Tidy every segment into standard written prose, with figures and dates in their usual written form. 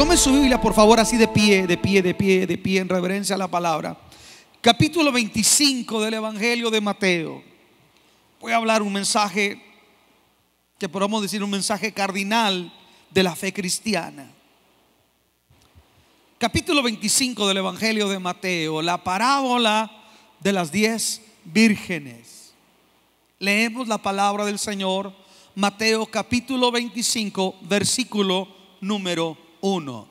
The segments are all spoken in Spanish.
Tome su Biblia, por favor, así de pie, de pie, de pie, de pie, en reverencia a la palabra. Capítulo 25 del Evangelio de Mateo. Voy a hablar un mensaje que podemos decir un mensaje cardinal de la fe cristiana. Capítulo 25 del Evangelio de Mateo, la parábola de las 10 vírgenes. Leemos la palabra del Señor, Mateo capítulo 25, versículo número 1.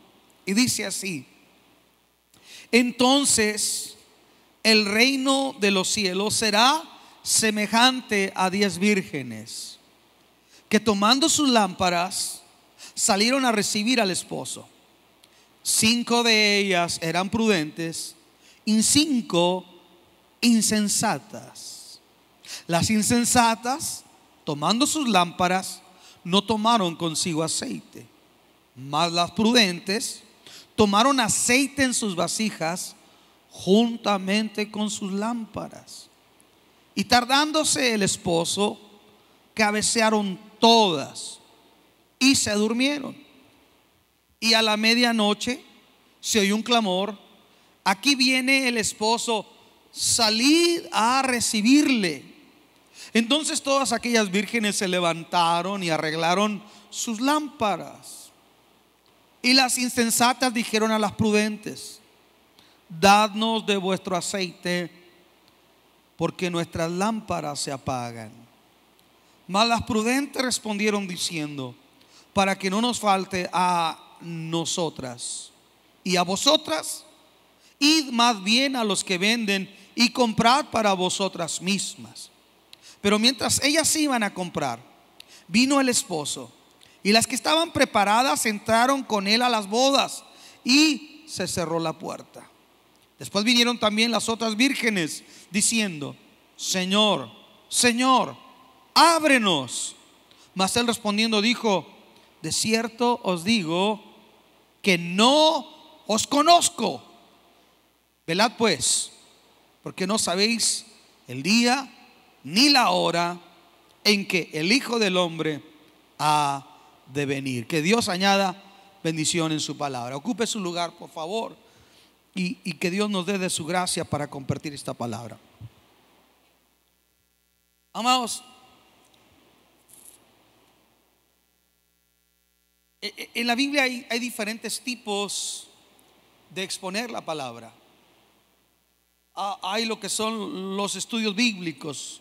Y dice así: entonces el reino de los cielos será semejante a 10 vírgenes que tomando sus lámparas salieron a recibir al esposo. 5 de ellas eran prudentes y 5 insensatas. Las insensatas, tomando sus lámparas, no tomaron consigo aceite, mas las prudentes tomaron aceite en sus vasijas juntamente con sus lámparas. Y tardándose el esposo, cabecearon todas y se durmieron. Y a la medianoche se oyó un clamor: aquí viene el esposo, salid a recibirle. Entonces todas aquellas vírgenes se levantaron y arreglaron sus lámparas. Y las insensatas dijeron a las prudentes: dadnos de vuestro aceite, porque nuestras lámparas se apagan. Mas las prudentes respondieron diciendo: para que no nos falte a nosotras y a vosotras, id más bien a los que venden y comprad para vosotras mismas. Pero mientras ellas iban a comprar, vino el esposo, y las que estaban preparadas entraron con él a las bodas, y se cerró la puerta. Después vinieron también las otras vírgenes diciendo: Señor, Señor, ábrenos. Mas él respondiendo dijo: de cierto os digo que no os conozco. Velad pues, porque no sabéis el día ni la hora en que el Hijo del Hombre ha de venir. Que Dios añada bendición en su palabra. Ocupe su lugar, por favor, y que Dios nos dé de su gracia para compartir esta palabra. Amados, en la Biblia hay diferentes tipos de exponer la palabra. Hay lo que son los estudios bíblicos,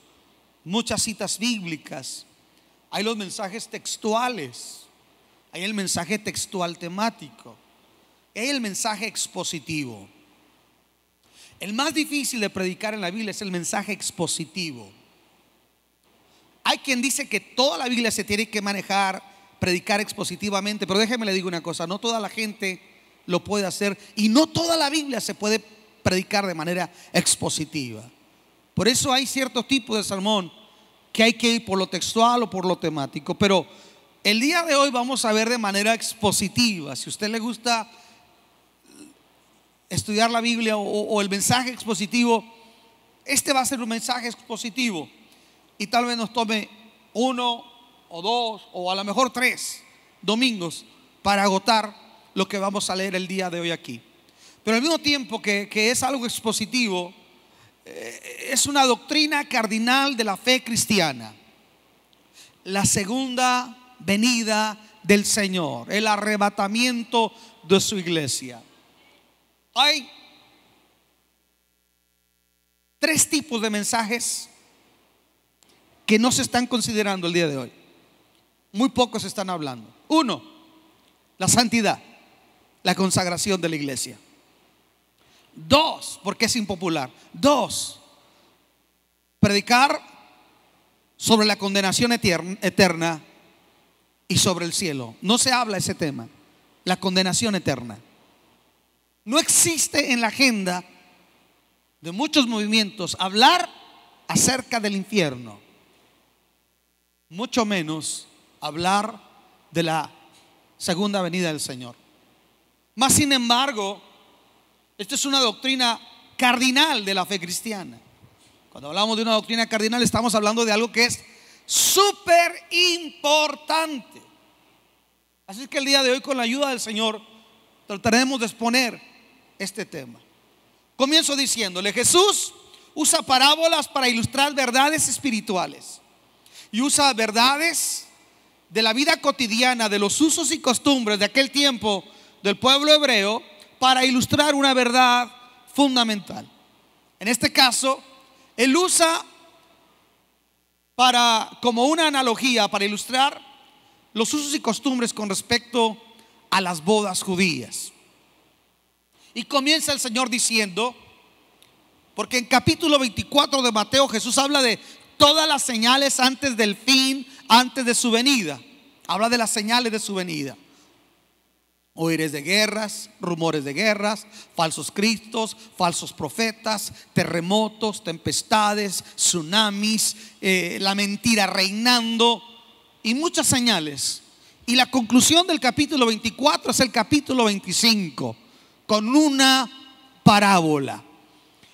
muchas citas bíblicas. Hay los mensajes textuales, hay el mensaje textual temático, hay el mensaje expositivo. El más difícil de predicar en la Biblia es el mensaje expositivo. Hay quien dice que toda la Biblia se tiene que predicar expositivamente, pero déjeme le digo una cosa: no toda la gente lo puede hacer, y no toda la Biblia se puede predicar de manera expositiva. Por eso hay ciertos tipos de sermón que hay que ir por lo textual o por lo temático. Pero el día de hoy vamos a ver de manera expositiva. Si a usted le gusta estudiar la Biblia o el mensaje expositivo, este va a ser un mensaje expositivo, y tal vez nos tome 1 o 2 o a lo mejor 3 domingos para agotar lo que vamos a leer el día de hoy aquí. Pero al mismo tiempo que es algo expositivo, es una doctrina cardinal de la fe cristiana: la segunda venida del Señor, el arrebatamiento de su iglesia. Hay 3 tipos de mensajes que no se están considerando el día de hoy. Muy pocos están hablando. 1, la santidad, la consagración de la iglesia. 2, porque es impopular. 2, predicar sobre la condenación eterna y sobre el cielo. No se habla ese tema, la condenación eterna. No existe en la agenda de muchos movimientos hablar acerca del infierno, mucho menos hablar de la segunda venida del Señor. Mas sin embargo, esta es una doctrina cardinal de la fe cristiana. Cuando hablamos de una doctrina cardinal, estamos hablando de algo que es súper importante. Así que el día de hoy, con la ayuda del Señor, trataremos de exponer este tema. Comienzo diciéndole, Jesús usa parábolas para ilustrar verdades espirituales y usa verdades de la vida cotidiana, de los usos y costumbres de aquel tiempo del pueblo hebreo, para ilustrar una verdad fundamental. En este caso, él usa como una analogía para ilustrar los usos y costumbres con respecto a las bodas judías. Y comienza el Señor diciendo, porque en capítulo 24 de Mateo Jesús habla de todas las señales antes del fin, antes de su venida. Habla de las señales de su venida. Oires de guerras, rumores de guerras, falsos cristos, falsos profetas, terremotos, tempestades, tsunamis, la mentira reinando y muchas señales. Y la conclusión del capítulo 24 es el capítulo 25 con una parábola.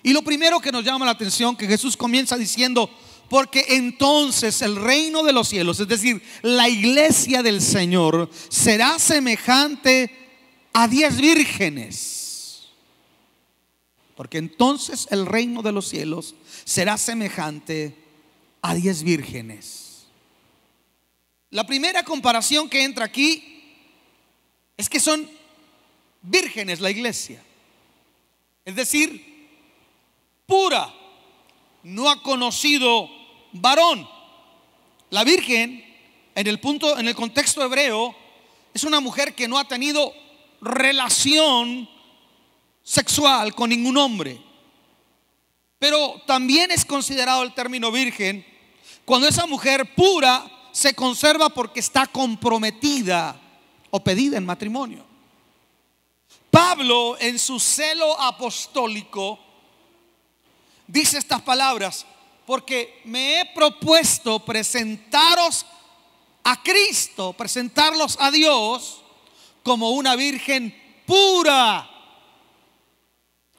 Y lo primero que nos llama la atención, que Jesús comienza diciendo, porque entonces el reino de los cielos, es decir, la iglesia del Señor, será semejante a 10 vírgenes. Porque entonces el reino de los cielos será semejante a 10 vírgenes. La primera comparación que entra aquí es que son vírgenes la iglesia, es decir, pura, no ha conocido varón. La virgen en el contexto hebreo es una mujer que no ha tenido relación sexual con ningún hombre. Pero también es considerado el término virgen cuando esa mujer pura se conserva porque está comprometida o pedida en matrimonio. Pablo, en su celo apostólico, dice estas palabras: porque me he propuesto presentaros a Cristo, presentarlos a Dios como una virgen pura,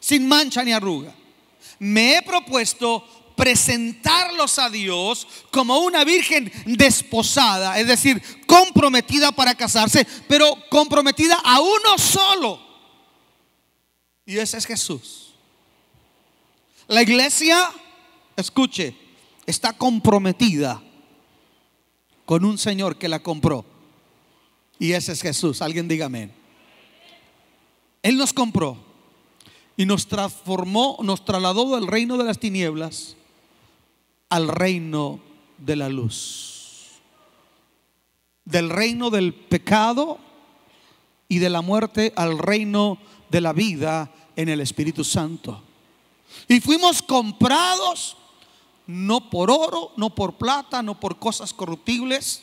sin mancha ni arruga. Me he propuesto presentarlos a Dios como una virgen desposada, es decir, comprometida para casarse, pero comprometida a uno solo, y ese es Jesús. La iglesia, escuche, está comprometida con un Señor que la compró, y ese es Jesús. Alguien diga amén. Él nos compró y nos transformó, nos trasladó del reino de las tinieblas al reino de la luz, del reino del pecado y de la muerte al reino de la vida en el Espíritu Santo. Y fuimos comprados no por oro, no por plata, no por cosas corruptibles,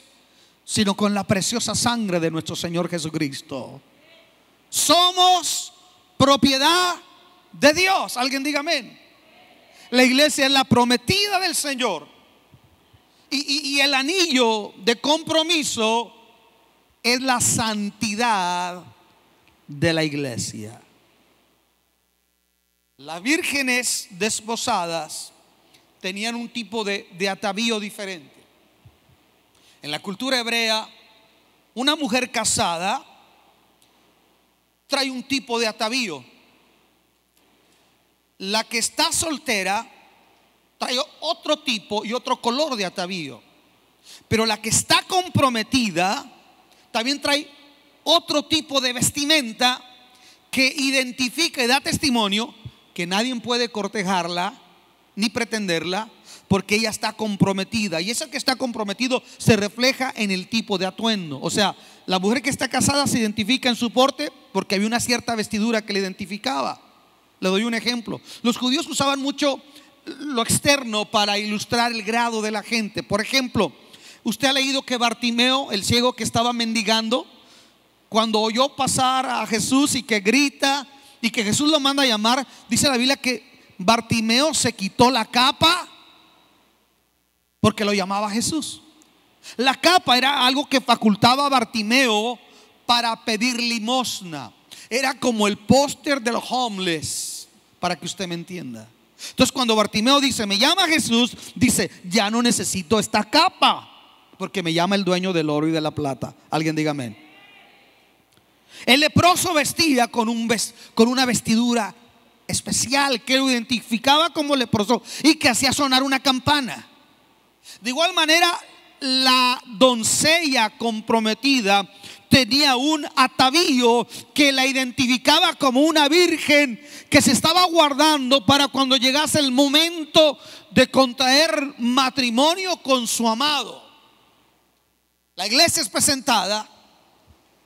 sino con la preciosa sangre de nuestro Señor Jesucristo. Somos propiedad de Dios. Alguien diga amén. La iglesia es la prometida del Señor, y el anillo de compromiso es la santidad de la iglesia. Las vírgenes desposadas tenían un tipo de atavío diferente. En la cultura hebrea, una mujer casada trae un tipo de atavío. La que está soltera trae otro tipo y otro color de atavío. Pero la que está comprometida también trae otro tipo de vestimenta que identifica y da testimonio que nadie puede cortejarla ni pretenderla, porque ella está comprometida. Y ese que está comprometido se refleja en el tipo de atuendo. O sea, la mujer que está casada se identifica en su porte porque había una cierta vestidura que le identificaba. Le doy un ejemplo. Los judíos usaban mucho lo externo para ilustrar el grado de la gente. Por ejemplo, usted ha leído que Bartimeo, el ciego que estaba mendigando, cuando oyó pasar a Jesús y que grita y que Jesús lo manda a llamar, dice la Biblia que Bartimeo se quitó la capa porque lo llamaba Jesús. La capa era algo que facultaba a Bartimeo para pedir limosna. Era como el póster del homeless, para que usted me entienda. Entonces, cuando Bartimeo dice, me llama Jesús, dice, ya no necesito esta capa, porque me llama el dueño del oro y de la plata. Alguien diga amén. El leproso vestía con una vestidura especial que lo identificaba como leproso y que hacía sonar una campana. De igual manera, la doncella comprometida tenía un atavío que la identificaba como una virgen que se estaba guardando para cuando llegase el momento de contraer matrimonio con su amado. La iglesia es presentada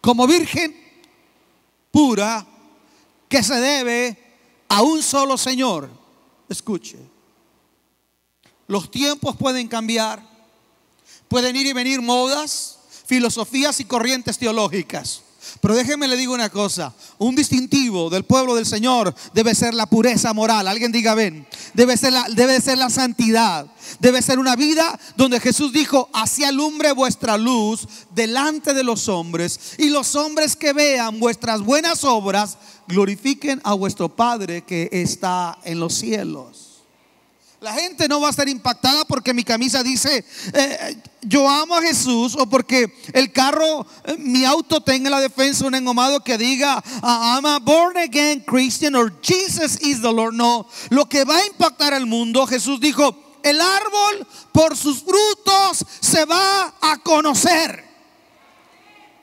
como virgen pura que se debe a un solo Señor. Escuche, los tiempos pueden cambiar, pueden ir y venir modas, filosofías y corrientes teológicas, pero déjeme le digo una cosa: un distintivo del pueblo del Señor debe ser la pureza moral. Alguien diga ven. Debe ser la santidad. Debe ser una vida donde Jesús dijo: así alumbre vuestra luz delante de los hombres, y los hombres que vean vuestras buenas obras glorifiquen a vuestro Padre que está en los cielos. La gente no va a ser impactada porque mi camisa dice yo amo a Jesús, o porque el carro, mi auto tenga la defensa un engomado que diga I'm a born again Christian or Jesus is the Lord. No, lo que va a impactar al mundo, Jesús dijo: el árbol por sus frutos se va a conocer.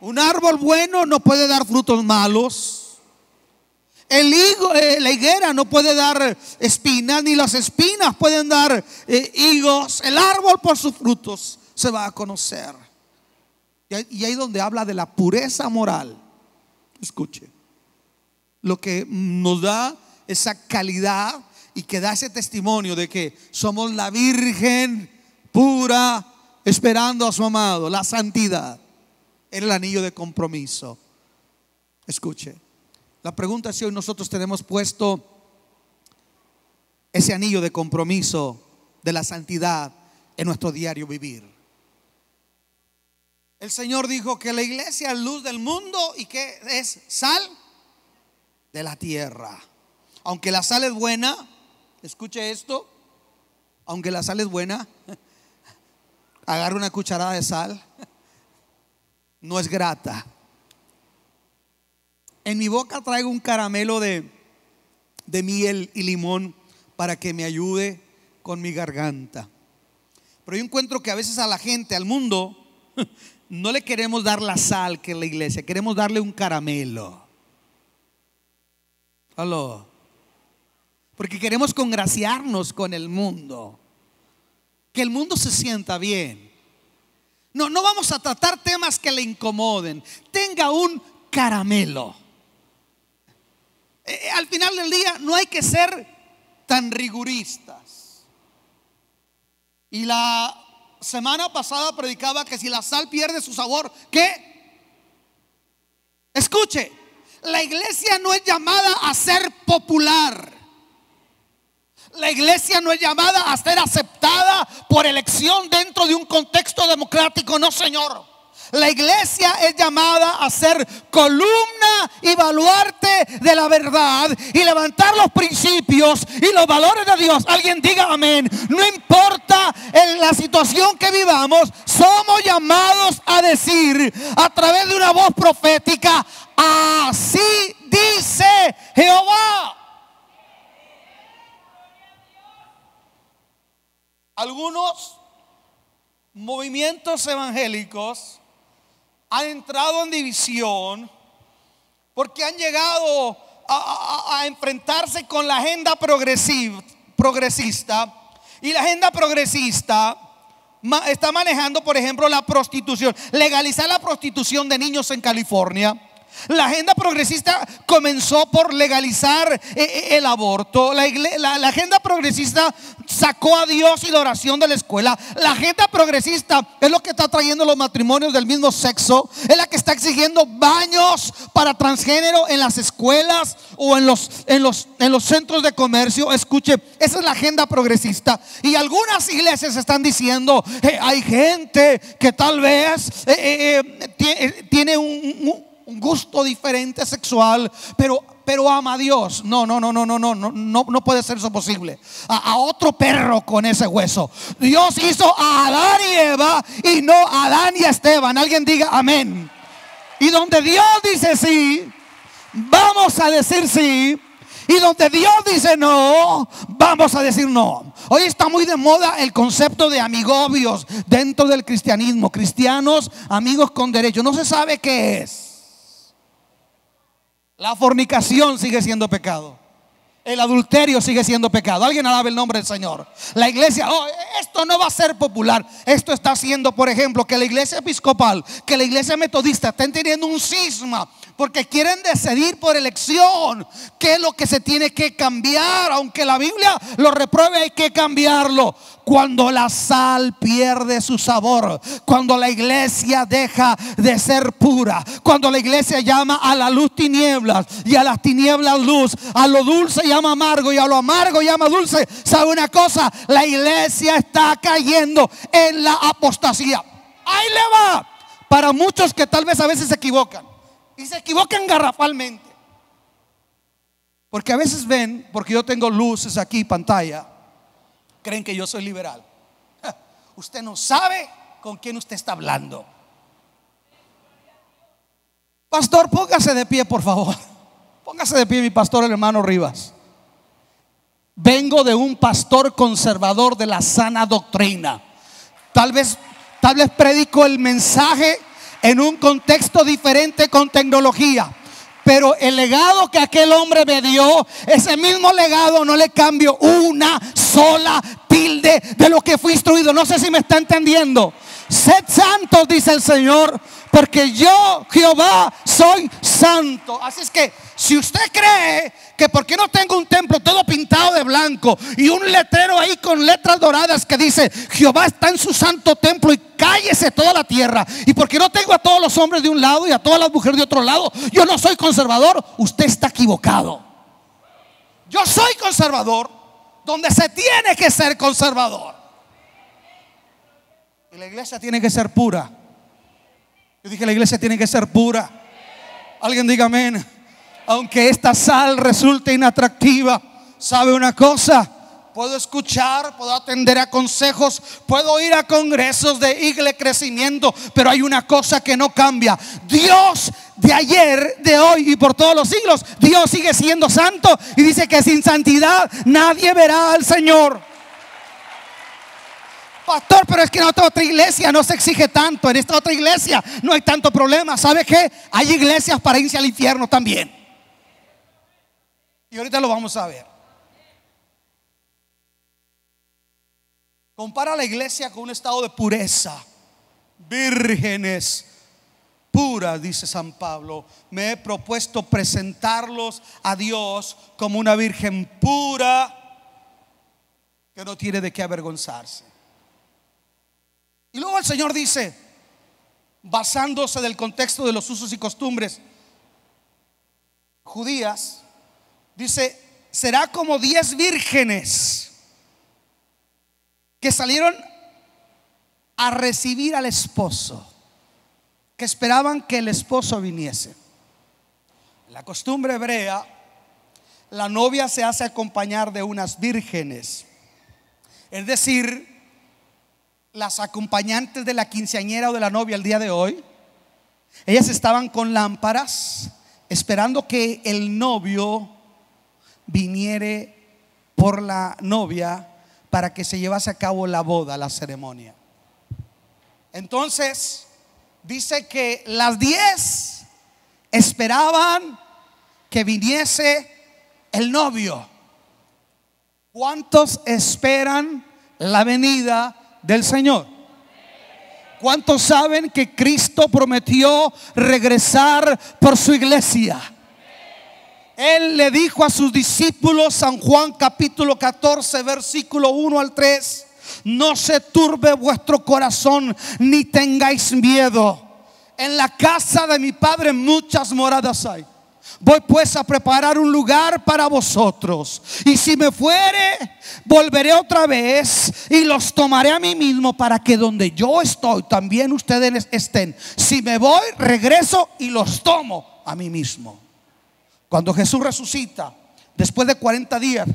Un árbol bueno no puede dar frutos malos. La higuera no puede dar espinas, ni las espinas pueden dar higos. El árbol por sus frutos se va a conocer. Y ahí donde habla de la pureza moral. Escuche, lo que nos da esa calidad y que da ese testimonio de que somos la virgen pura esperando a su amado, la santidad, el anillo de compromiso. Escuche, la pregunta es si hoy nosotros tenemos puesto ese anillo de compromiso de la santidad en nuestro diario vivir. El Señor dijo que la iglesia es luz del mundo y que es sal de la tierra. Aunque la sal es buena, escuche esto, aunque la sal es buena, agarre una cucharada de sal, no es grata. En mi boca traigo un caramelo de miel y limón para que me ayude con mi garganta. Pero yo encuentro que a veces a la gente, al mundo, no le queremos dar la sal que es la iglesia, queremos darle un caramelo. Aló. Porque queremos congraciarnos con el mundo, que el mundo se sienta bien. No vamos a tratar temas que le incomoden. Tenga un caramelo. Al final del día no hay que ser tan riguristas. Y la semana pasada predicaba que si la sal pierde su sabor, ¿qué? Escuche, la iglesia no es llamada a ser popular. La iglesia no es llamada a ser aceptada por elección dentro de un contexto democrático. No, señor. La iglesia es llamada a ser columna y baluarte de la verdad y levantar los principios y los valores de Dios. Alguien diga amén. No importa en la situación que vivamos, somos llamados a decir a través de una voz profética: así dice Jehová. Algunos movimientos evangélicos han entrado en división porque han llegado a enfrentarse con la agenda progresista. Y la agenda progresista está manejando, por ejemplo, la prostitución, legalizar la prostitución de niños en California. La agenda progresista comenzó por legalizar el aborto. La agenda progresista sacó a Dios y la oración de la escuela. La agenda progresista es lo que está trayendo los matrimonios del mismo sexo. Es la que está exigiendo baños para transgénero en las escuelas o en los centros de comercio. Escuche, esa es la agenda progresista. Y algunas iglesias están diciendo hay gente que tal vez tiene un gusto diferente sexual, pero ama a Dios. No puede ser eso posible. A otro perro con ese hueso. Dios hizo a Adán y Eva y no a Adán y a Esteban. Alguien diga amén. Y donde Dios dice sí, vamos a decir sí. Y donde Dios dice no, vamos a decir no. Hoy está muy de moda el concepto de amigobios dentro del cristianismo. Cristianos, amigos con derecho. No se sabe qué es. La fornicación sigue siendo pecado. El adulterio sigue siendo pecado. Alguien alabe el nombre del Señor. La iglesia, esto no va a ser popular. Esto está haciendo, por ejemplo, que la iglesia episcopal, que la iglesia metodista estén teniendo un cisma, porque quieren decidir por elección qué es lo que se tiene que cambiar. Aunque la Biblia lo repruebe, hay que cambiarlo. Cuando la sal pierde su sabor, cuando la iglesia deja de ser pura, cuando la iglesia llama a la luz tinieblas y a las tinieblas luz, a lo dulce llama amargo y a lo amargo llama dulce. ¿Sabe una cosa? La iglesia está cayendo en la apostasía. Ahí le va. Para muchos que tal vez a veces se equivocan, y se equivocan garrafalmente, porque a veces ven, porque yo tengo luces aquí, pantalla, creen que yo soy liberal. Usted no sabe con quién usted está hablando. Pastor, póngase de pie, por favor. Póngase de pie, mi pastor, el hermano Rivas. Vengo de un pastor conservador de la sana doctrina. Tal vez predico el mensaje en un contexto diferente con tecnología, pero el legado que aquel hombre me dio, ese mismo legado no le cambio una sola tilde de lo que fui instruido. No sé si me está entendiendo. Sed santos, dice el Señor, porque yo, Jehová, soy santo. Así es que si usted cree que porque no tengo un templo todo pintado de blanco y un letrero ahí con letras doradas que dice Jehová está en su santo templo y cállese toda la tierra, y porque no tengo a todos los hombres de un lado y a todas las mujeres de otro lado, yo no soy conservador, usted está equivocado. Yo soy conservador donde se tiene que ser conservador, y la iglesia tiene que ser pura. Yo dije, la iglesia tiene que ser pura. Alguien diga amén. Aunque esta sal resulte inatractiva, ¿sabe una cosa? Puedo escuchar, puedo atender a consejos, puedo ir a congresos de iglesia crecimiento, pero hay una cosa que no cambia. Dios de ayer, de hoy y por todos los siglos, Dios sigue siendo santo, y dice que sin santidad nadie verá al Señor. Pastor, pero es que en esta otra iglesia no se exige tanto, en esta otra iglesia no hay tanto problema. ¿Sabe qué? Hay iglesias para irse al infierno también, y ahorita lo vamos a ver. Compara la iglesia con un estado de pureza. Vírgenes puras, dice San Pablo. Me he propuesto presentarlos a Dios como una virgen pura que no tiene de qué avergonzarse. Y luego el Señor dice, basándose del contexto de los usos y costumbres judías, dice, será como 10 vírgenes que salieron a recibir al esposo, que esperaban que el esposo viniese. En la costumbre hebrea, la novia se hace acompañar de unas vírgenes, es decir, las acompañantes de la quinceañera o de la novia el día de hoy. Ellas estaban con lámparas esperando que el novio viniere por la novia para que se llevase a cabo la boda, la ceremonia. Entonces dice que las 10 esperaban que viniese el novio. ¿Cuántos esperan la venida del Señor? ¿Cuántos saben que Cristo prometió regresar por su iglesia? Él le dijo a sus discípulos, San Juan capítulo 14 versículo 1 al 3: no se turbe vuestro corazón, ni tengáis miedo. En la casa de mi Padre muchas moradas hay. Voy pues a preparar un lugar para vosotros, y si me fuere, volveré otra vez y los tomaré a mí mismo, para que donde yo estoy también ustedes estén. Si me voy, regreso y los tomo a mí mismo. Cuando Jesús resucita, después de 40 días,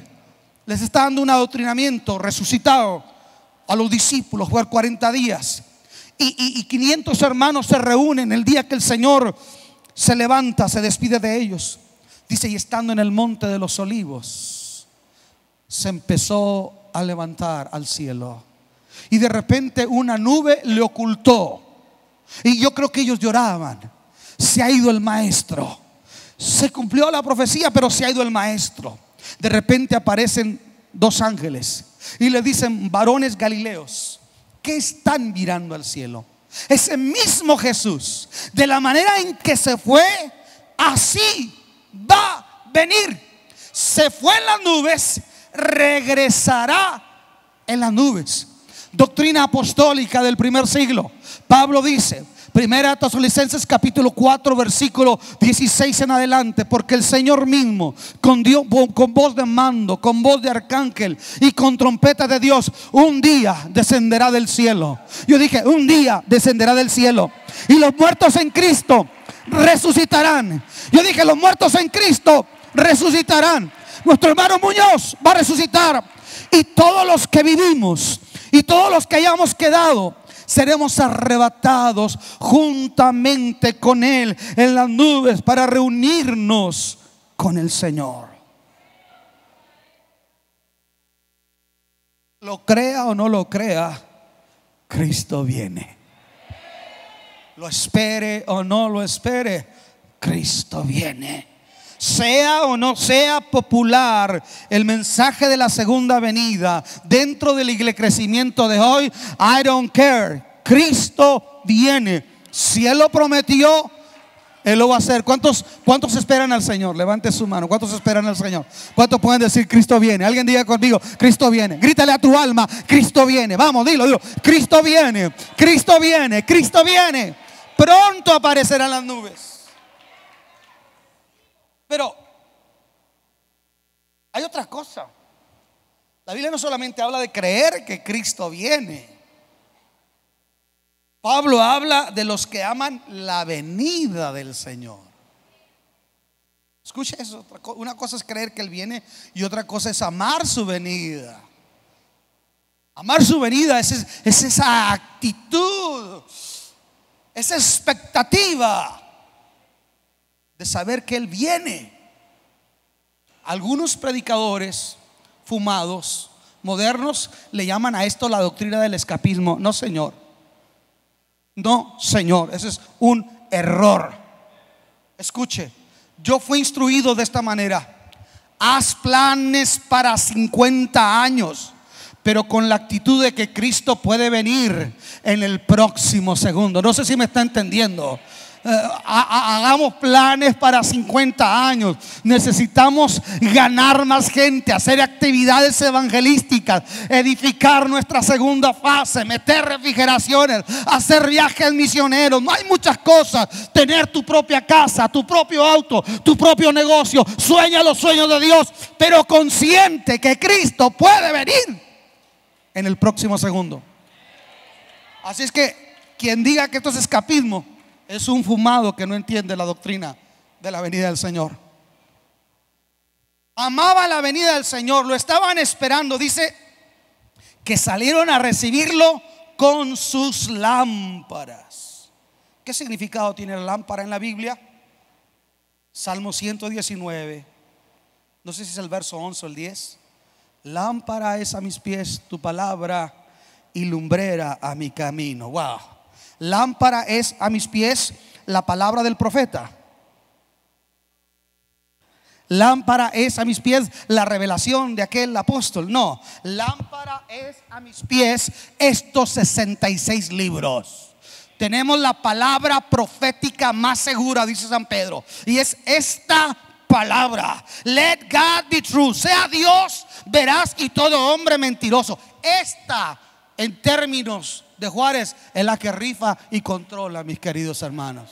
les está dando un adoctrinamiento resucitado a los discípulos por 40 días. y 500 hermanos se reúnen el día que el Señor se levanta, se despide de ellos. Dice, y estando en el monte de los olivos, se empezó a levantar al cielo. Y de repente una nube le ocultó. Y yo creo que ellos lloraban. Se ha ido el maestro. Se cumplió la profecía, pero se ha ido el maestro. De repente aparecen dos ángeles y le dicen, varones galileos, ¿qué están mirando al cielo? Ese mismo Jesús, de la manera en que se fue, así va a venir. Se fue en las nubes, regresará en las nubes. Doctrina apostólica del primer siglo. Pablo dice, Primera Tesalonicenses capítulo 4 versículo 16 en adelante, porque el Señor mismo con voz de mando, con voz de arcángel y con trompeta de Dios, un día descenderá del cielo. Yo dije, un día descenderá del cielo, y los muertos en Cristo resucitarán. Yo dije, los muertos en Cristo resucitarán. Nuestro hermano Muñoz va a resucitar, y todos los que vivimos y todos los que hayamos quedado seremos arrebatados juntamente con Él en las nubes para reunirnos con el Señor. Lo crea o no lo crea, Cristo viene. Lo espere o no lo espere, Cristo viene. Sea o no sea popular el mensaje de la segunda venida dentro del crecimiento de hoy, I don't care. Cristo viene. Si Él lo prometió, Él lo va a hacer. ¿Cuántos esperan al Señor? Levante su mano. ¿Cuántos esperan al Señor? ¿Cuántos pueden decir Cristo viene? Alguien diga conmigo, Cristo viene. Grítale a tu alma, Cristo viene. Vamos, dilo. Cristo viene, Cristo viene, Cristo viene. Pronto aparecerán las nubes. Pero hay otra cosa. La Biblia no solamente habla de creer que Cristo viene. Pablo habla de los que aman la venida del Señor. Escucha eso. Una cosa es creer que Él viene y otra cosa es amar su venida. Amar su venida es esa actitud, esa expectativa de saber que Él viene. Algunos predicadores fumados, modernos, le llaman a esto la doctrina del escapismo. No, señor. No, señor. Ese es un error. Escuche, yo fui instruido de esta manera. Haz planes para 50 años, pero con la actitud de que Cristo puede venir en el próximo segundo. No sé si me está entendiendo. Hagamos planes para 50 años. Necesitamos ganar más gente, hacer actividades evangelísticas, edificar nuestra segunda fase, meter refrigeraciones, hacer viajes misioneros. No hay muchas cosas. Tener tu propia casa, tu propio auto, tu propio negocio. Sueña los sueños de Dios, pero consciente que Cristo puede venir en el próximo segundo. Así es que quien diga que esto es escapismo es un fumado que no entiende la doctrina de la venida del Señor. Amaba la venida del Señor, lo estaban esperando. Dice que salieron a recibirlo con sus lámparas. ¿Qué significado tiene la lámpara en la Biblia? Salmo 119, no sé si es el verso 11 o el 10. Lámpara es a mis pies tu palabra y lumbrera a mi camino. Wow. Lámpara es a mis pies la palabra del profeta. Lámpara es a mis pies la revelación de aquel apóstol. No, lámpara es a mis pies estos 66 libros. Tenemos la palabra profética más segura, dice San Pedro, y es esta palabra. Let God be true. Sea Dios veraz y todo hombre mentiroso. Esta, en términos de Juárez, es la que rifa y controla, mis queridos hermanos.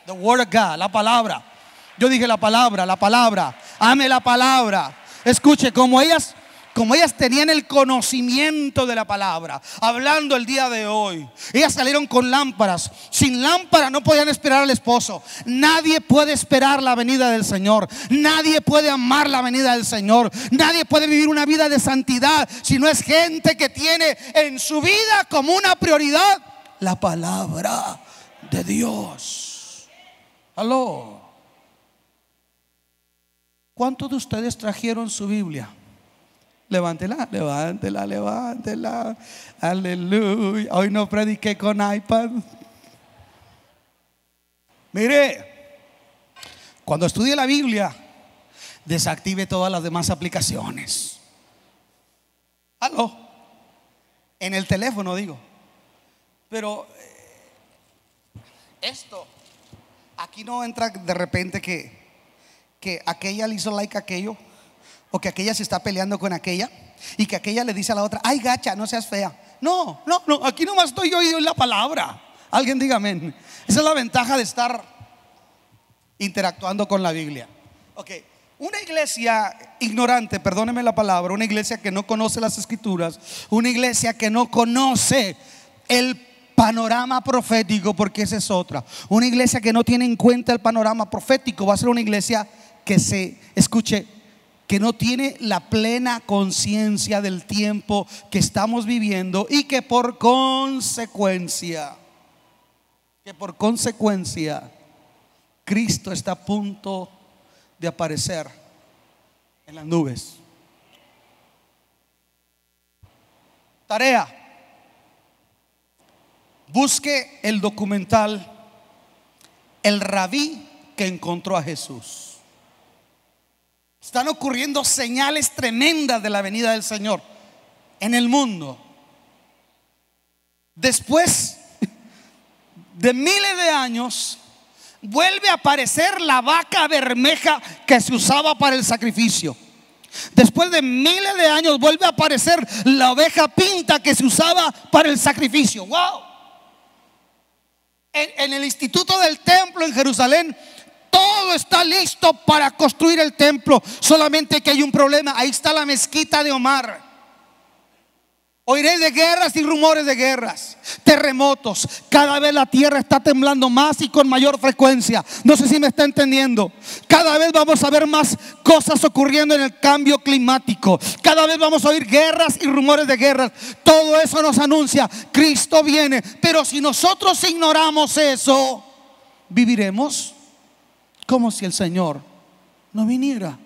The word of God, la palabra. Yo dije la palabra. Ame la palabra. Escuche, como ellas tenían el conocimiento de la palabra, hablando el día de hoy, ellas salieron con lámparas. Sin lámpara no podían esperar al esposo. Nadie puede esperar la venida del Señor. Nadie puede amar la venida del Señor. Nadie puede vivir una vida de santidad si no es gente que tiene en su vida como una prioridad la palabra de Dios. Aló. ¿Cuántos de ustedes trajeron su Biblia? Levántela, levántela, levántela. Aleluya. Hoy no prediqué con iPad. Mire, cuando estudie la Biblia, desactive todas las demás aplicaciones. Aló. En el teléfono digo. Pero esto, aquí no entra de repente que aquella le hizo like a aquello, o que aquella se está peleando con aquella, y que aquella le dice a la otra: ay, gacha, no seas fea. No, aquí nomás estoy yo y doy la palabra. Alguien diga amén. Esa es la ventaja de estar interactuando con la Biblia. Ok, una iglesia ignorante, perdóneme la palabra, una iglesia que no conoce las escrituras, una iglesia que no conoce el panorama profético, porque esa es otra. Una iglesia que no tiene en cuenta el panorama profético va a ser una iglesia que que no tiene la plena conciencia del tiempo que estamos viviendo, y que por consecuencia Cristo está a punto de aparecer en las nubes. Tarea: busque el documental El Rabí que encontró a Jesús. Están ocurriendo señales tremendas de la venida del Señor en el mundo. Después de miles de años, vuelve a aparecer la vaca bermeja que se usaba para el sacrificio. Después de miles de años, vuelve a aparecer la oveja pinta que se usaba para el sacrificio. ¡Wow! En el Instituto del Templo en Jerusalén, todo está listo para construir el templo. Solamente que hay un problema. Ahí está la mezquita de Omar. Oiréis de guerras y rumores de guerras, terremotos. Cada vez la tierra está temblando más y con mayor frecuencia. No sé si me está entendiendo. Cada vez vamos a ver más cosas ocurriendo en el cambio climático. Cada vez vamos a oír guerras y rumores de guerras. Todo eso nos anuncia: Cristo viene. Pero si nosotros ignoramos eso, viviremos como si el Señor no viniera.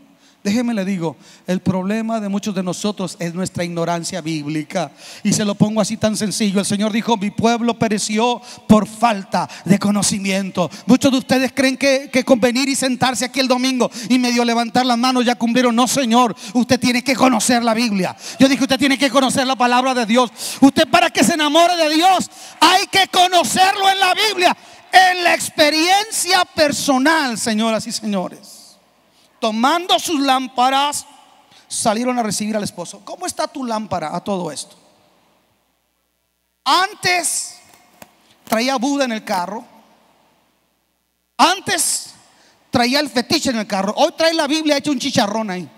Déjeme le digo, el problema de muchos de nosotros es nuestra ignorancia bíblica. Y se lo pongo así tan sencillo. El Señor dijo: mi pueblo pereció por falta de conocimiento. Muchos de ustedes creen que con venir y sentarse aquí el domingo y medio levantar las manos ya cumplieron. No, Señor, usted tiene que conocer la Biblia. Yo dije: usted tiene que conocer la palabra de Dios. Usted, para que se enamore de Dios, hay que conocerlo en la Biblia, en la experiencia personal. Señoras y señores, tomando sus lámparas, salieron a recibir al esposo. ¿Cómo está tu lámpara a todo esto? Antes traía Buda en el carro. Antes traía el fetiche en el carro. Hoy trae la Biblia hecha un chicharrón ahí.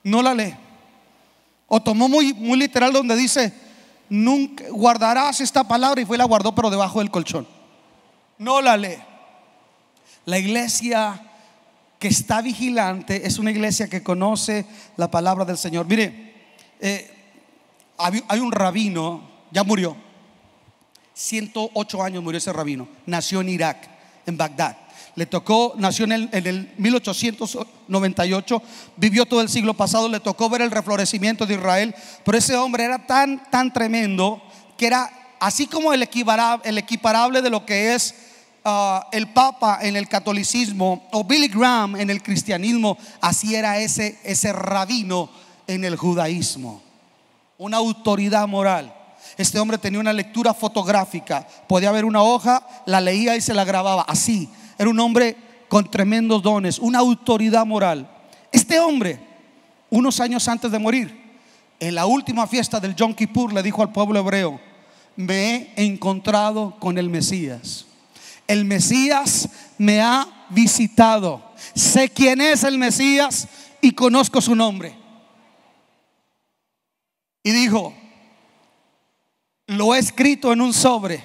No la lee. O tomó muy literal donde dice: nunca guardarás esta palabra, y fue y la guardó pero debajo del colchón. No la lee. La iglesia que está vigilante es una iglesia que conoce la palabra del Señor. Mire, hay un rabino, ya murió, 108 años murió ese rabino. Nació en Irak, en Bagdad. Nació en el 1898, vivió todo el siglo pasado. Le tocó ver el reflorecimiento de Israel. Pero ese hombre era tan tremendo que era así como el equiparable de lo que es el Papa en el catolicismo, o Billy Graham en el cristianismo. Así era ese rabino en el judaísmo. Una autoridad moral. Este hombre tenía una lectura fotográfica. Podía ver una hoja, la leía y se la grababa. Así. Era un hombre con tremendos dones, una autoridad moral. Este hombre, unos años antes de morir, en la última fiesta del Yom Kippur, le dijo al pueblo hebreo: me he encontrado con el Mesías. El Mesías me ha visitado. Sé quién es el Mesías y conozco su nombre. Y dijo: lo he escrito en un sobre.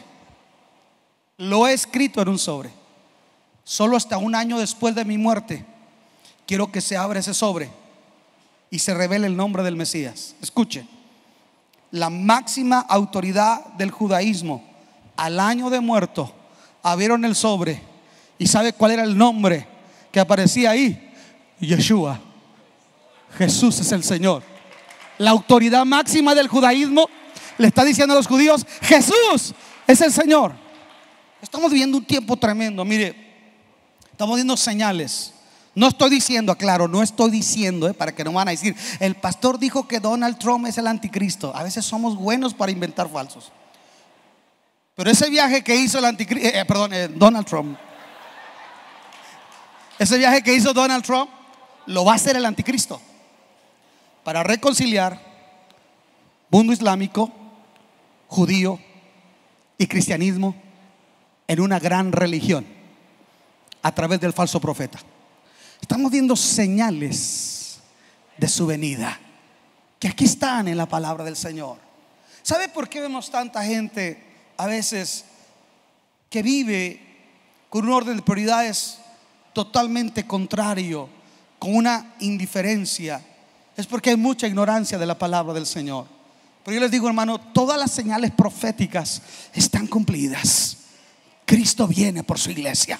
Lo he escrito en un sobre. Solo hasta un año después de mi muerte quiero que se abra ese sobre y se revele el nombre del Mesías. Escuche, la máxima autoridad del judaísmo al año de muerto, abrieron el sobre y ¿sabe cuál era el nombre que aparecía ahí? Yeshua. Jesús es el Señor. La autoridad máxima del judaísmo le está diciendo a los judíos: Jesús es el Señor. Estamos viviendo un tiempo tremendo. Mire, estamos viendo señales. No estoy diciendo, aclaro, no estoy diciendo, para que no van a decir, el pastor dijo que Donald Trump es el anticristo. A veces somos buenos para inventar falsos. Pero ese viaje que hizo el anticristo, Donald Trump, ese viaje que hizo Donald Trump, lo va a hacer el anticristo para reconciliar mundo islámico, judío y cristianismo en una gran religión a través del falso profeta. Estamos viendo señales de su venida que aquí están en la palabra del Señor. ¿Sabe por qué vemos tanta gente a veces que vive con un orden de prioridades totalmente contrario, con una indiferencia? Es porque hay mucha ignorancia de la palabra del Señor. Pero yo les digo, hermano, todas las señales proféticas están cumplidas. Cristo viene por su iglesia.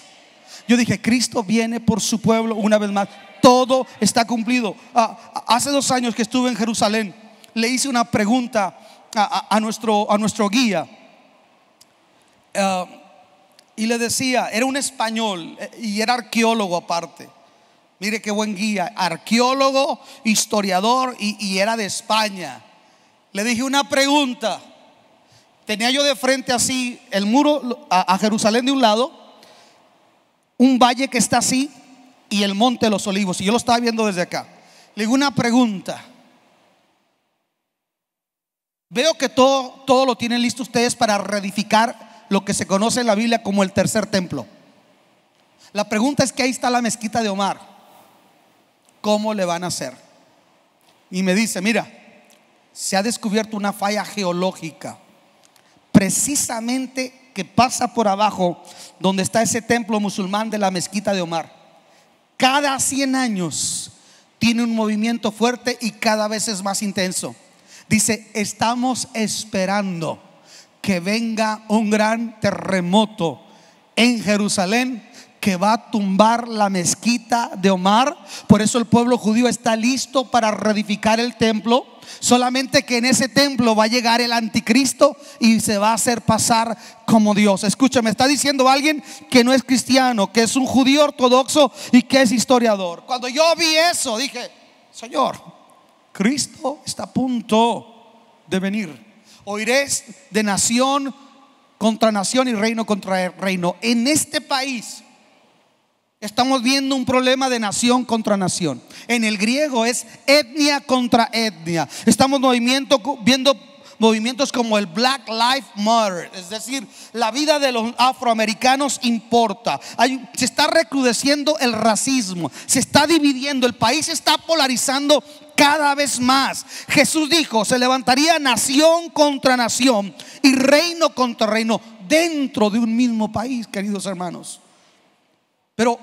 Yo dije, Cristo viene por su pueblo una vez más. Todo está cumplido. Hace 2 años que estuve en Jerusalén, le hice una pregunta a nuestro guía, y le decía, era un español y era arqueólogo aparte. Mire qué buen guía, arqueólogo, historiador, y era de España. Le dije una pregunta. Tenía yo de frente así el muro a Jerusalén de un lado, un valle que está así y el monte de los olivos, y yo lo estaba viendo desde acá. Le digo una pregunta. Veo que todo lo tienen listo ustedes para reedificar lo que se conoce en la Biblia como el tercer templo. La pregunta es que ahí está la mezquita de Omar. ¿Cómo le van a hacer? Y me dice, mira, se ha descubierto una falla geológica precisamente que pasa por abajo donde está ese templo musulmán de la mezquita de Omar. Cada 100 años tiene un movimiento fuerte y cada vez es más intenso. Dice, estamos esperando que venga un gran terremoto en Jerusalén que va a tumbar la mezquita de Omar. Por eso el pueblo judío está listo para reedificar el templo. Solamente que en ese templo va a llegar el anticristo y se va a hacer pasar como Dios. Escúchame, está diciendo alguien que no es cristiano, que es un judío ortodoxo y que es historiador. Cuando yo vi eso dije, Señor, Cristo está a punto de venir. Oiréis de nación contra nación y reino contra reino. En este país estamos viendo un problema de nación contra nación. En el griego es etnia contra etnia. Estamos viendo movimientos como el Black Lives Matter, es decir, la vida de los afroamericanos importa. Se está recrudeciendo el racismo, se está dividiendo, el país se está polarizando cada vez más. Jesús dijo, se levantaría nación contra nación y reino contra reino dentro de un mismo país, queridos hermanos. Pero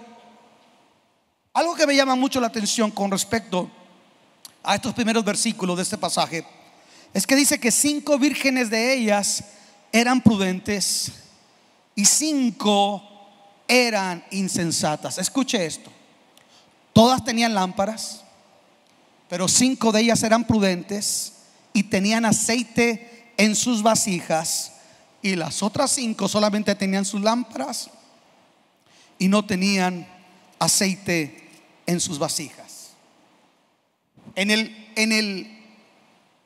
algo que me llama mucho la atención con respecto a estos primeros versículos de este pasaje es que dice que 5 vírgenes de ellas eran prudentes y 5 eran insensatas. Escuche esto. Todas tenían lámparas, pero 5 de ellas eran prudentes y tenían aceite en sus vasijas, y las otras 5 solamente tenían sus lámparas y no tenían aceite en sus vasijas. En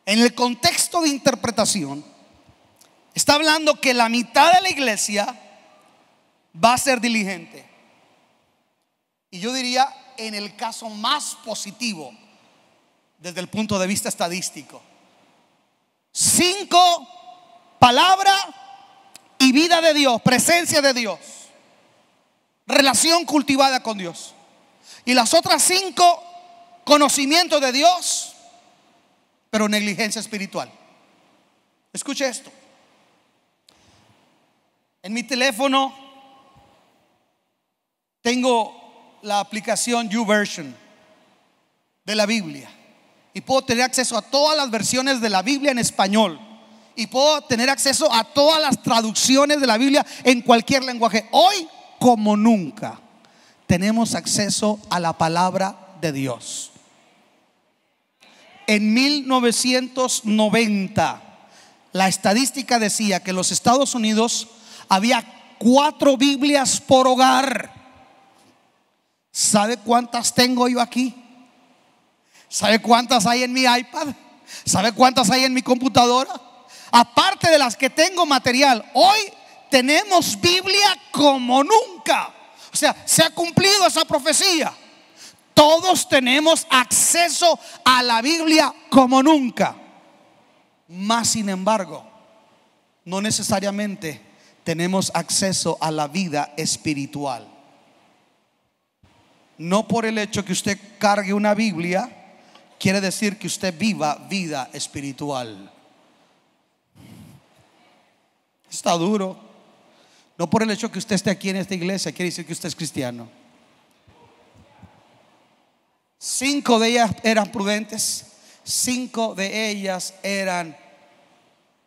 el contexto de interpretación está hablando que la mitad de la iglesia va a ser diligente. Y yo diría, en el caso más positivo desde el punto de vista estadístico, 5 palabra y vida de Dios, presencia de Dios, relación cultivada con Dios. Y las otras 5 conocimiento de Dios, pero negligencia espiritual. Escuche esto. En mi teléfono tengo la aplicación YouVersion de la Biblia y puedo tener acceso a todas las versiones de la Biblia en español. y puedo tener acceso a todas las traducciones de la Biblia en cualquier lenguaje. Hoy, como nunca, tenemos acceso a la palabra de Dios. En 1990, la estadística decía que en los Estados Unidos había 4 Biblias por hogar. ¿Sabe cuántas tengo yo aquí? ¿Sabe cuántas hay en mi iPad? ¿Sabe cuántas hay en mi computadora? Aparte de las que tengo material, hoy tenemos Biblia como nunca. O sea, se ha cumplido esa profecía. Todos tenemos acceso a la Biblia como nunca. Mas, sin embargo, no necesariamente tenemos acceso a la vida espiritual. No por el hecho que usted cargue una Biblia quiere decir que usted viva vida espiritual. Está duro. No por el hecho que usted esté aquí en esta iglesia quiere decir que usted es cristiano. 5 de ellas eran prudentes, 5 de ellas eran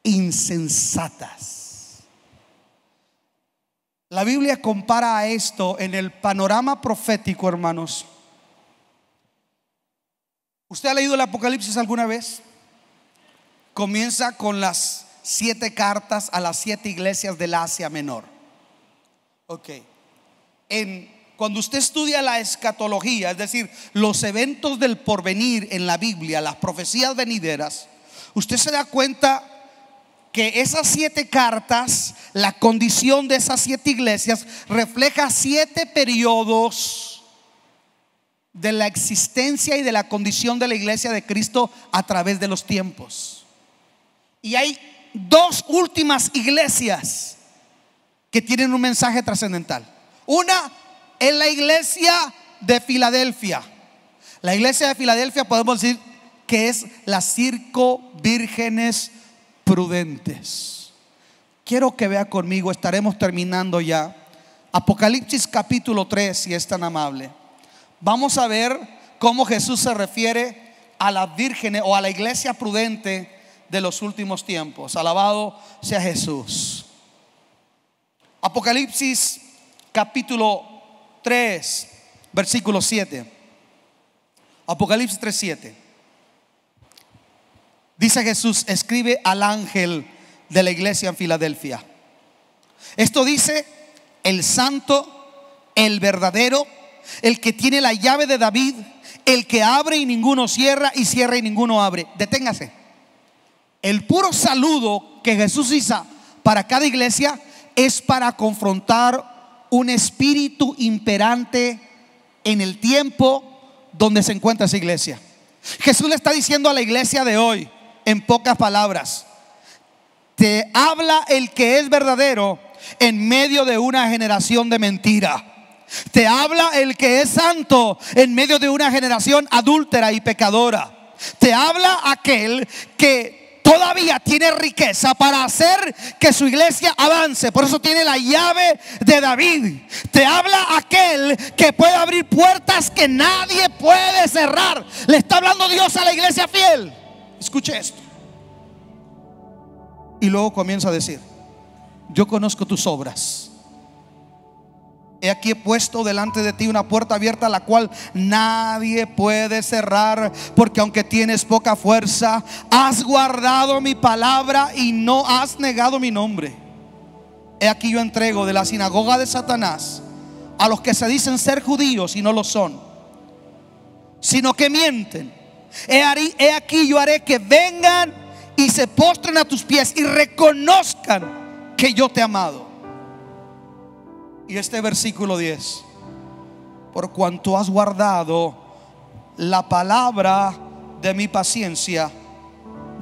insensatas. La Biblia compara a esto en el panorama profético, hermanos. ¿Usted ha leído el Apocalipsis alguna vez? Comienza con las 7 cartas a las 7 iglesias del Asia Menor. Ok. Cuando usted estudia la escatología, es decir, los eventos del porvenir en la Biblia, las profecías venideras, usted se da cuenta que esas 7 cartas, la condición de esas 7 iglesias, refleja 7 periodos de la existencia y de la condición de la iglesia de Cristo a través de los tiempos. Y hay 2 últimas iglesias que tienen un mensaje trascendental. Una es la iglesia de Filadelfia. La iglesia de Filadelfia podemos decir que es las 5 vírgenes prudentes. Quiero que vea conmigo, estaremos terminando ya. Apocalipsis capítulo 3, si es tan amable. Vamos a ver cómo Jesús se refiere a las vírgenes o a la iglesia prudente de los últimos tiempos. Alabado sea Jesús. Apocalipsis capítulo 3, versículo 7. Apocalipsis 3:7. Dice Jesús: escribe al ángel de la iglesia en Filadelfia. Esto dice el santo, el verdadero, el que tiene la llave de David, el que abre y ninguno cierra, y cierra y ninguno abre. Deténgase. El puro saludo que Jesús hizo para cada iglesia es para confrontar un espíritu imperante en el tiempo donde se encuentra esa iglesia. Jesús le está diciendo a la iglesia de hoy, en pocas palabras: te habla el que es verdadero en medio de una generación de mentira. Te habla el que es santo en medio de una generación adúltera y pecadora. Te habla aquel que todavía tiene riqueza para hacer que su iglesia avance. Por eso tiene la llave de David. Te habla aquel que puede abrir puertas que nadie puede cerrar. Le está hablando Dios a la iglesia fiel. Escuche esto. Y luego comienza a decir: yo conozco tus obras. He aquí he puesto delante de ti una puerta abierta, la cual nadie puede cerrar, porque aunque tienes poca fuerza, has guardado mi palabra y no has negado mi nombre. He aquí yo entrego de la sinagoga de Satanás a los que se dicen ser judíos y no lo son, sino que mienten. He aquí yo haré que vengan y se postren a tus pies y reconozcan que yo te he amado. Y este versículo 10: por cuanto has guardado la palabra de mi paciencia,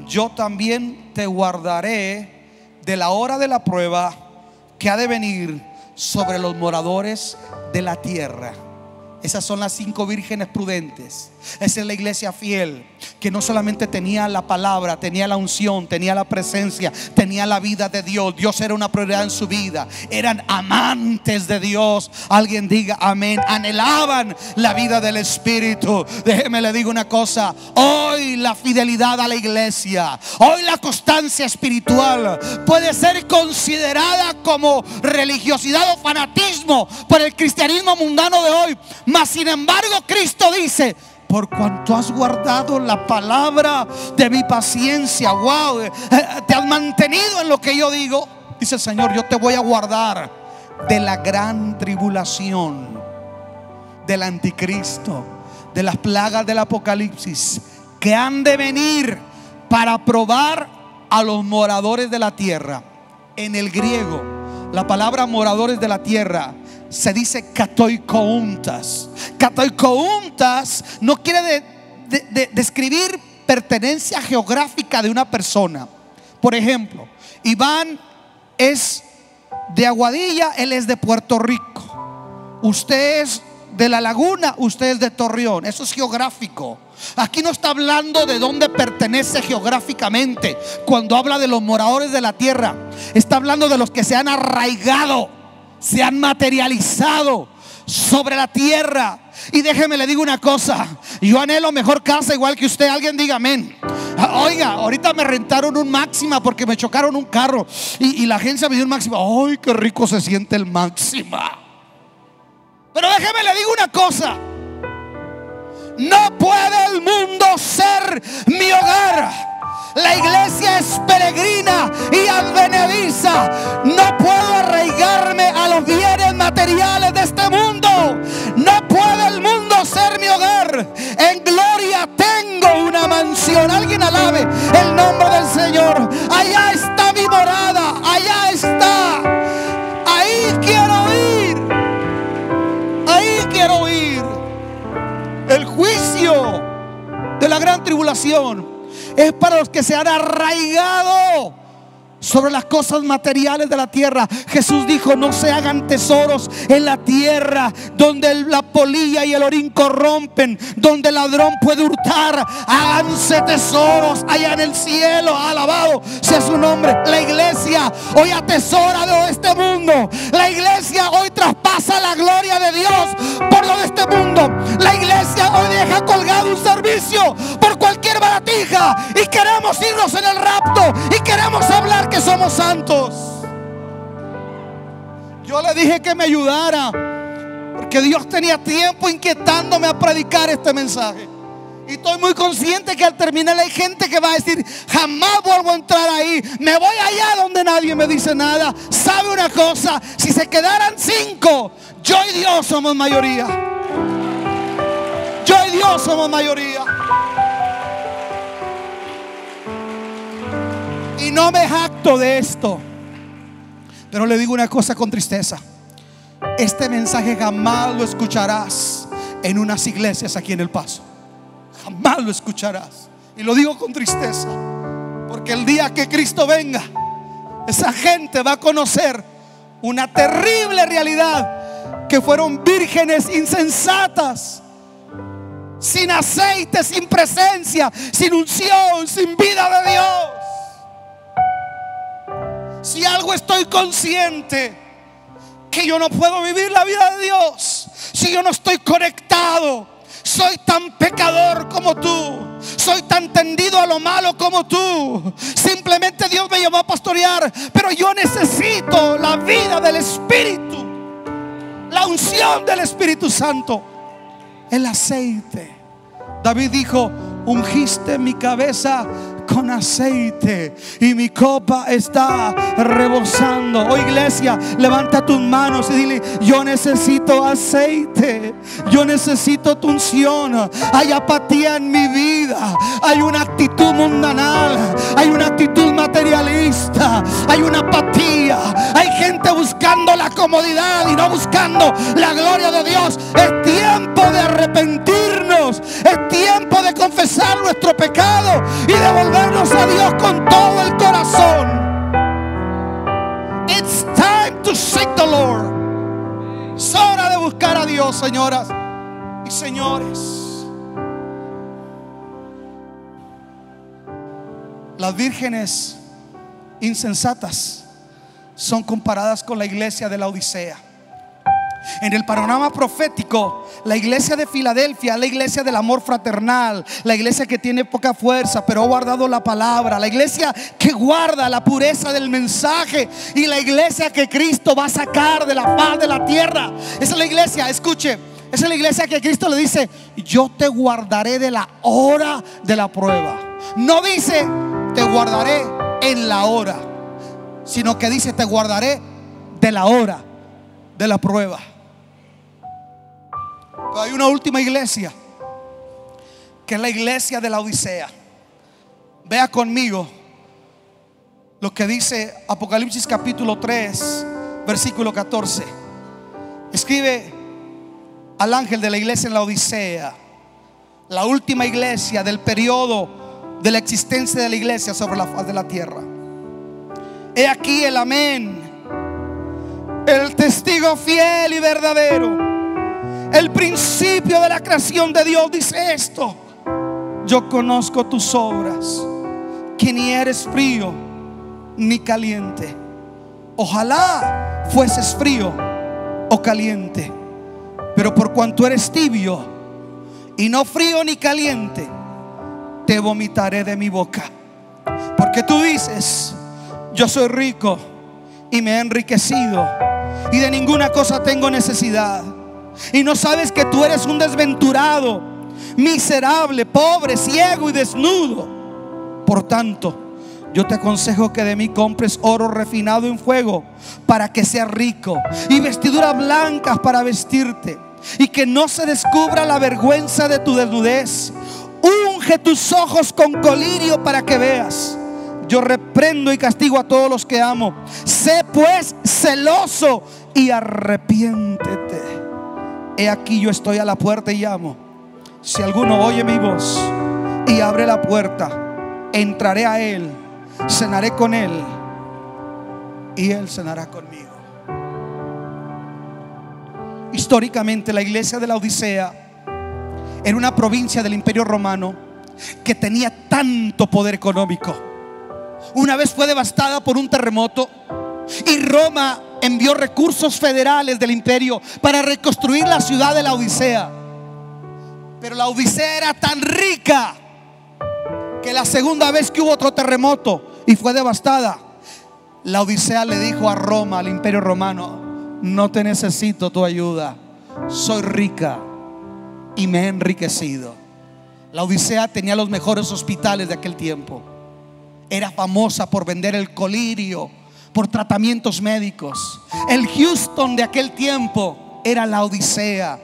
yo también te guardaré de la hora de la prueba que ha de venir sobre los moradores de la tierra. Esas son las 5 vírgenes prudentes. Esa es la iglesia fiel, que no solamente tenía la palabra, tenía la unción, tenía la presencia, tenía la vida de Dios. Dios era una prioridad en su vida. Eran amantes de Dios. Alguien diga amén. Anhelaban la vida del Espíritu. Déjeme le digo una cosa. Hoy la fidelidad a la iglesia, hoy la constancia espiritual puede ser considerada como religiosidad o fanatismo por el cristianismo mundano de hoy. Mas sin embargo Cristo dice: por cuanto has guardado la palabra de mi paciencia, wow, te has mantenido en lo que yo digo, dice el Señor, yo te voy a guardar de la gran tribulación, del anticristo, de las plagas del Apocalipsis, que han de venir para probar a los moradores de la tierra. En el griego, la palabra moradores de la tierra se dice katoikountas. Katoikountas no quiere describir pertenencia geográfica de una persona. Por ejemplo, Iván es de Aguadilla, él es de Puerto Rico. Usted es de La Laguna, usted es de Torreón. Eso es geográfico. Aquí no está hablando de dónde pertenece geográficamente. Cuando habla de los moradores de la tierra, está hablando de los que se han arraigado, se han materializado sobre la tierra. Y déjeme le digo una cosa, yo anhelo mejor casa igual que usted. Alguien diga amén. Oiga, ahorita me rentaron un Máxima porque me chocaron un carro y la agencia me dio un Máxima. Ay, qué rico se siente el Máxima. Pero déjeme le digo una cosa, no puede el mundo ser mi hogar. La iglesia es peregrina y advenediza. No puedo arraigarme a los bienes materiales de este mundo. No puede el mundo ser mi hogar. En gloria tengo una mansión. Alguien alabe el nombre del Señor. Allá está mi morada. Allá está. Ahí quiero ir. Ahí quiero ir. El juicio de la gran tribulación es para los que se han arraigado sobre las cosas materiales de la tierra. Jesús dijo: no se hagan tesoros en la tierra, donde la polilla y el orín corrompen, donde el ladrón puede hurtar. Háganse tesoros allá en el cielo. Alabado sea su nombre. La iglesia hoy atesora de este mundo. La iglesia hoy traspasa la gloria de Dios por lo de este mundo. La iglesia hoy deja colgado un servicio por cualquier baratija y queremos irnos en el rapto y queremos hablar que somos santos. Yo le dije que me ayudara porque Dios tenía tiempo inquietándome a predicar este mensaje. Y estoy muy consciente que al terminar hay gente que va a decir: jamás vuelvo a entrar ahí, me voy allá donde nadie me dice nada. ¿Sabe una cosa? Si se quedaran 5, yo y Dios somos mayoría. Yo y Dios somos mayoría. Y no me jacto de esto, pero le digo una cosa con tristeza: este mensaje jamás lo escucharás en unas iglesias aquí en El Paso. Jamás lo escucharás. Y lo digo con tristeza, porque el día que Cristo venga, esa gente va a conocer una terrible realidad: que fueron vírgenes insensatas, sin aceite, sin presencia, sin unción, sin vida de Dios. Si algo estoy consciente, que yo no puedo vivir la vida de Dios si yo no estoy conectado. Soy tan pecador como tú, soy tan tendido a lo malo como tú. Simplemente Dios me llamó a pastorear, pero yo necesito la vida del Espíritu, la unción del Espíritu Santo, el aceite. David dijo: ungiste mi cabeza con aceite y mi copa está rebosando. Oh iglesia, levanta tus manos y dile: yo necesito aceite, yo necesito tu unción. Hay apatía en mi vida, hay una actitud mundanal, hay una actitud materialista, hay una apatía. Hay gente buscando la comodidad y no buscando la gloria de Dios. Es tiempo de arrepentirnos, es tiempo de confesar nuestro pecado y devolvernos a Dios con todo el corazón. It's time to seek the Lord. Es hora de buscar a Dios, señoras. Señores, las vírgenes insensatas son comparadas con la iglesia de la Odisea. En el panorama profético, la iglesia de Filadelfia, la iglesia del amor fraternal, la iglesia que tiene poca fuerza pero ha guardado la palabra, la iglesia que guarda la pureza del mensaje, y la iglesia que Cristo va a sacar de la faz de la tierra. Esa es la iglesia, escuche, esa es la iglesia que Cristo le dice: yo te guardaré de la hora de la prueba. No dice te guardaré en la hora, sino que dice te guardaré de la hora de la prueba. Pero hay una última iglesia, que es la iglesia de la Odisea. Vea conmigo lo que dice Apocalipsis capítulo 3 versículo 14. Escribe al ángel de la iglesia en la Odisea, la última iglesia del periodo de la existencia de la iglesia sobre la faz de la tierra. He aquí el amén, el testigo fiel y verdadero, el principio de la creación de Dios, dice esto: yo conozco tus obras, que ni eres frío ni caliente. Ojalá fueses frío o caliente, pero por cuanto eres tibio y no frío ni caliente, te vomitaré de mi boca. Porque tú dices: yo soy rico y me he enriquecido, y de ninguna cosa tengo necesidad, y no sabes que tú eres un desventurado, miserable, pobre, ciego y desnudo. Por tanto, yo te aconsejo que de mí compres oro refinado en fuego, para que seas rico, y vestiduras blancas para vestirte, y que no se descubra la vergüenza de tu desnudez. Unge tus ojos con colirio para que veas. Yo reprendo y castigo a todos los que amo. Sé pues celoso y arrepiéntete. He aquí yo estoy a la puerta y llamo. Si alguno oye mi voz y abre la puerta, entraré a él, cenaré con él y él cenará conmigo. Históricamente, la iglesia de la Odisea era una provincia del Imperio Romano que tenía tanto poder económico. Una vez fue devastada por un terremoto y Roma envió recursos federales del imperio para reconstruir la ciudad de la Odisea. Pero la Odisea era tan rica que la segunda vez que hubo otro terremoto y fue devastada, la Odisea le dijo a Roma, al imperio romano: no te necesito tu ayuda, soy rica y me he enriquecido. La Odisea tenía los mejores hospitales de aquel tiempo. Era famosa por vender el colirio, por tratamientos médicos. El Houston de aquel tiempo era la Odisea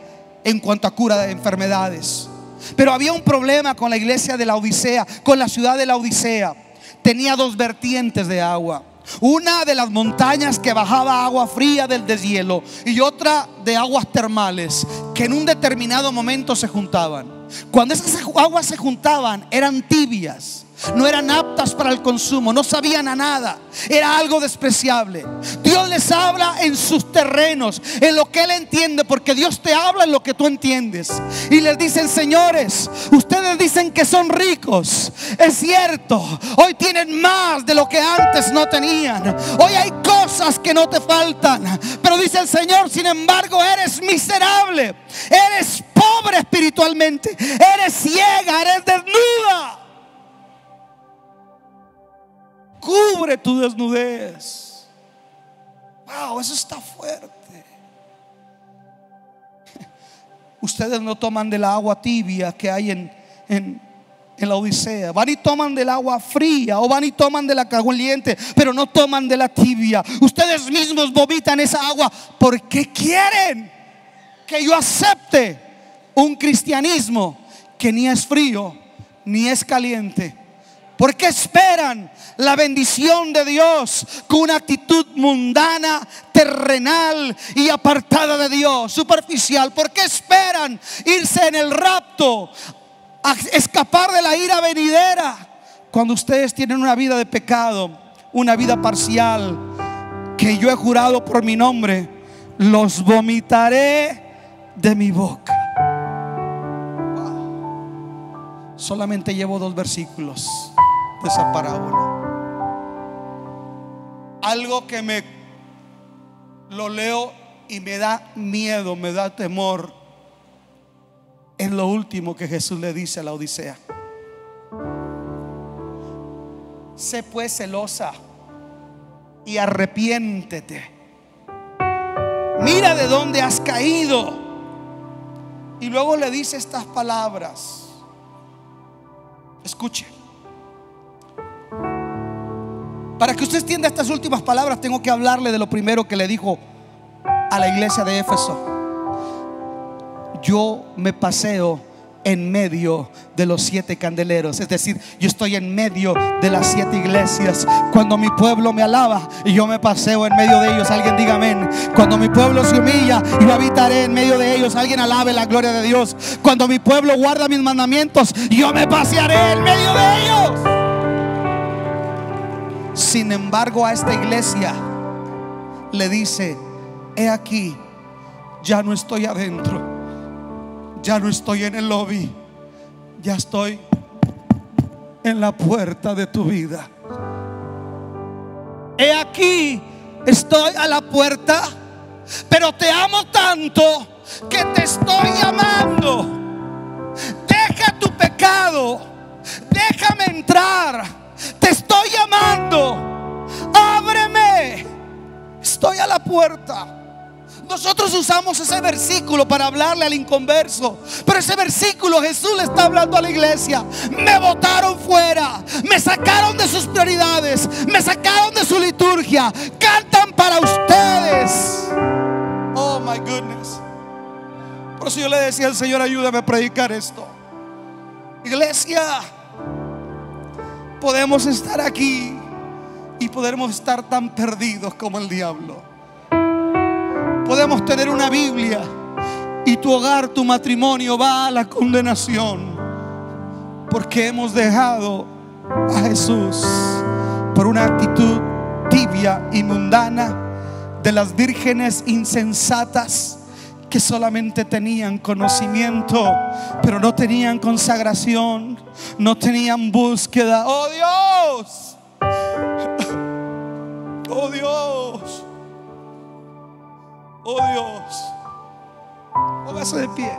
en cuanto a cura de enfermedades. Pero había un problema con la iglesia de la Odisea, con la ciudad de la Odisea. Tenía dos vertientes de agua: una de las montañas que bajaba agua fría del deshielo, y otra de aguas termales que en un determinado momento se juntaban. Cuando esas aguas se juntaban, eran tibias, no eran aptas para el consumo, no sabían a nada, era algo despreciable. Dios les habla en sus terrenos, en lo que Él entiende, porque Dios te habla en lo que tú entiendes. Y les dicen: señores, ustedes dicen que son ricos, es cierto, hoy tienen más de lo que antes no tenían, hoy hay cosas que no te faltan, pero dice el Señor: sin embargo, eres miserable, eres pobre espiritualmente, eres ciega, eres desnuda. Cubre tu desnudez. Wow, eso está fuerte. Ustedes no toman del agua tibia que hay en la Odisea. Van y toman del agua fría, o van y toman de la caliente, pero no toman de la tibia. Ustedes mismos vomitan esa agua porque quieren que yo acepte un cristianismo que ni es frío ni es caliente. ¿Por qué esperan la bendición de Dios con una actitud mundana, terrenal y apartada de Dios, superficial? ¿Por qué esperan irse en el rapto, a escapar de la ira venidera, cuando ustedes tienen una vida de pecado, una vida parcial, que yo he jurado por mi nombre: los vomitaré de mi boca? Solamente llevo 2 versículos de esa parábola. Algo que me lo leo y me da miedo, me da temor, es lo último que Jesús le dice a la Odisea. Sé pues celosa y arrepiéntete. Mira de dónde has caído. Y luego le dice estas palabras. Escuche. Para que usted entienda estas últimas palabras, tengo que hablarle de lo primero que le dijo a la iglesia de Éfeso. Yo me paseo en medio de los 7 candeleros. Es decir, yo estoy en medio de las 7 iglesias. Cuando mi pueblo me alaba y yo me paseo en medio de ellos. Alguien diga amén. Cuando mi pueblo se humilla, yo habitaré en medio de ellos. Alguien alabe la gloria de Dios. Cuando mi pueblo guarda mis mandamientos, yo me pasearé en medio de ellos. Sin embargo, a esta iglesia le dice: he aquí, ya no estoy adentro, ya no estoy en el lobby, ya estoy en la puerta de tu vida. He aquí, estoy a la puerta, pero te amo tanto que te estoy llamando. Deja tu pecado, déjame entrar, te estoy llamando, ábreme, estoy a la puerta. Nosotros usamos ese versículo para hablarle al inconverso, pero ese versículo Jesús le está hablando a la iglesia. Me botaron fuera, me sacaron de sus prioridades, me sacaron de su liturgia, cantan para ustedes. Oh my goodness. Por eso yo le decía al Señor: ayúdame a predicar esto. Iglesia, podemos estar aquí y podemos estar tan perdidos como el diablo. Podemos tener una Biblia y tu hogar, tu matrimonio va a la condenación, porque hemos dejado a Jesús por una actitud tibia y mundana de las vírgenes insensatas que solamente tenían conocimiento, pero no tenían consagración, no tenían búsqueda. ¡Oh Dios! ¡Oh Dios! ¡Oh Dios! Póngase de pie.